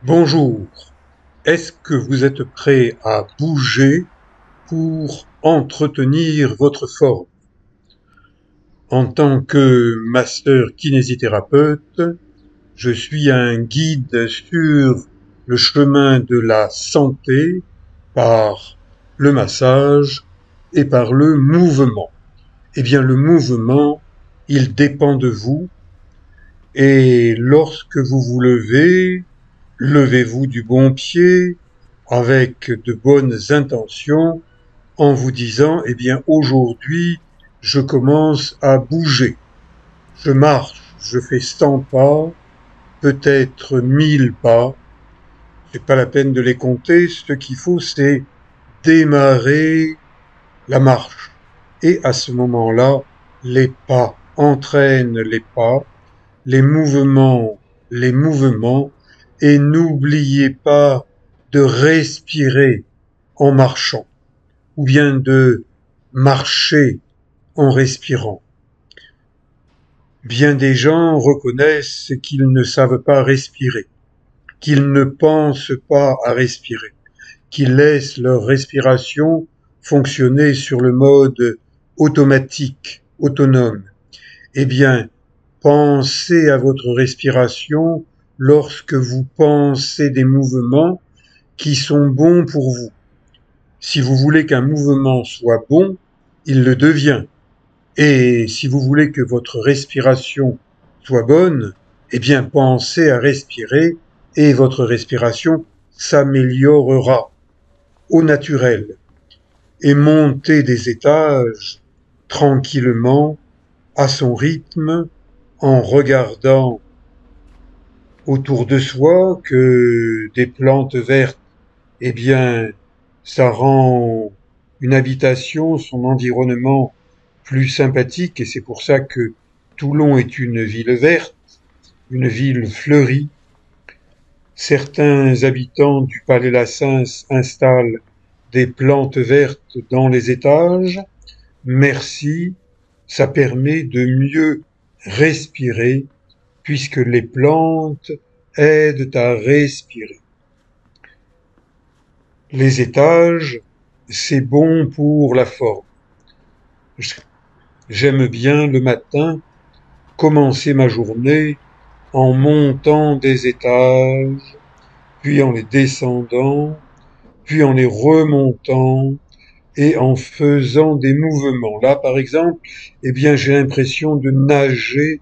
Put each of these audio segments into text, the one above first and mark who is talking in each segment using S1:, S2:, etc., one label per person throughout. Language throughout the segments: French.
S1: Bonjour, est-ce que vous êtes prêt à bouger pour entretenir votre forme? En tant que master kinésithérapeute, je suis un guide sur le chemin de la santé par le massage et par le mouvement. Eh bien, le mouvement, il dépend de vous et lorsque vous vous levez, levez-vous du bon pied avec de bonnes intentions en vous disant, eh bien, aujourd'hui, je commence à bouger. Je marche, je fais 100 pas, peut-être 1000 pas. C'est pas la peine de les compter. Ce qu'il faut, c'est démarrer la marche. Et à ce moment-là, les pas entraînent les pas, les mouvements, et n'oubliez pas de respirer en marchant, ou bien de marcher en respirant. Bien des gens reconnaissent qu'ils ne savent pas respirer, qu'ils ne pensent pas à respirer, qu'ils laissent leur respiration fonctionner sur le mode automatique, autonome. Eh bien, pensez à votre respiration lorsque vous pensez des mouvements qui sont bons pour vous. Si vous voulez qu'un mouvement soit bon, il le devient. Et si vous voulez que votre respiration soit bonne, eh bien pensez à respirer et votre respiration s'améliorera au naturel. Et montez des étages tranquillement, à son rythme, en regardant autour de soi que des plantes vertes, eh bien, ça rend une habitation, son environnement plus sympathique, et c'est pour ça que Toulon est une ville verte, une ville fleurie. Certains habitants du Palais La Sens installent des plantes vertes dans les étages. Merci, ça permet de mieux respirer puisque les plantes aident à respirer. Les étages, c'est bon pour la forme. J'aime bien le matin commencer ma journée en montant des étages, puis en les descendant, puis en les remontant et en faisant des mouvements. Là, par exemple, eh bien, j'ai l'impression de nager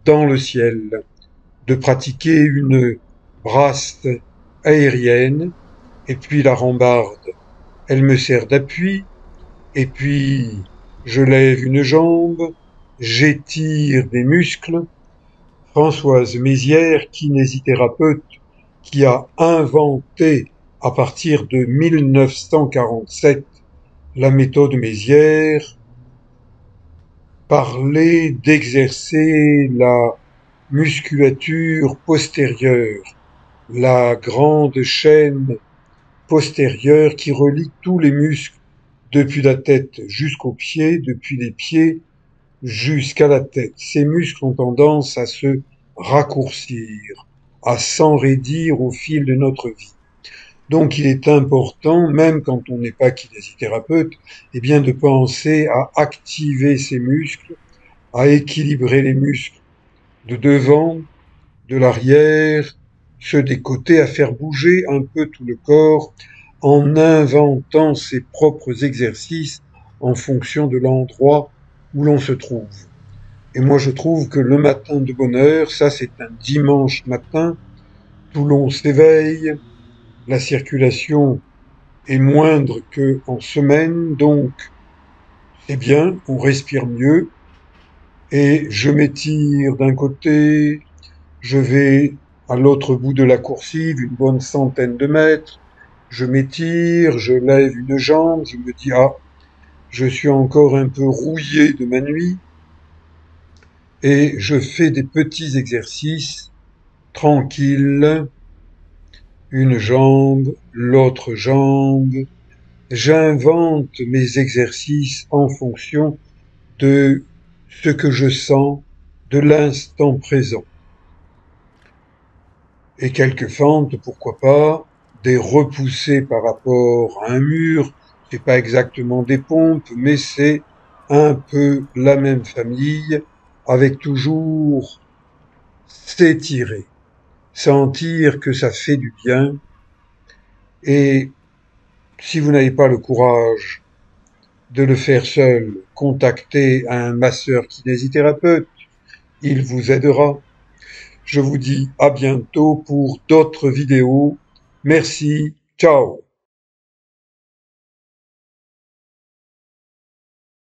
S1: dans le ciel, de pratiquer une brasse aérienne, et puis la rambarde, elle me sert d'appui, et puis je lève une jambe, j'étire des muscles. Françoise Mézières, kinésithérapeute, qui a inventé à partir de 1947 la méthode Mézières, parlait d'exercer la musculature postérieure, la grande chaîne postérieure qui relie tous les muscles depuis la tête jusqu'aux pieds, depuis les pieds jusqu'à la tête. Ces muscles ont tendance à se raccourcir, à s'enraidir au fil de notre vie. Donc il est important, même quand on n'est pas kinésithérapeute, eh bien de penser à activer ces muscles, à équilibrer les muscles de devant, de l'arrière, ceux des côtés, à faire bouger un peu tout le corps en inventant ses propres exercices en fonction de l'endroit où l'on se trouve. Et moi, je trouve que le matin de bonne heure, ça c'est un dimanche matin, Toulon s'éveille, la circulation est moindre qu'en semaine, donc c'est bien, on respire mieux, et je m'étire d'un côté, je vais à l'autre bout de la coursive, une bonne centaine de mètres, je m'étire, je lève une jambe, je me dis, ah, je suis encore un peu rouillé de ma nuit, et je fais des petits exercices tranquilles, une jambe, l'autre jambe. J'invente mes exercices en fonction de ce que je sens, de l'instant présent. et quelques fentes, pourquoi pas, des repoussés par rapport à un mur. C'est pas exactement des pompes, mais c'est un peu la même famille, avec toujours s'étirer, sentir que ça fait du bien. Et si vous n'avez pas le courage de le faire seul, contactez un masseur kinésithérapeute, il vous aidera. Je vous dis à bientôt pour d'autres vidéos. Merci, ciao.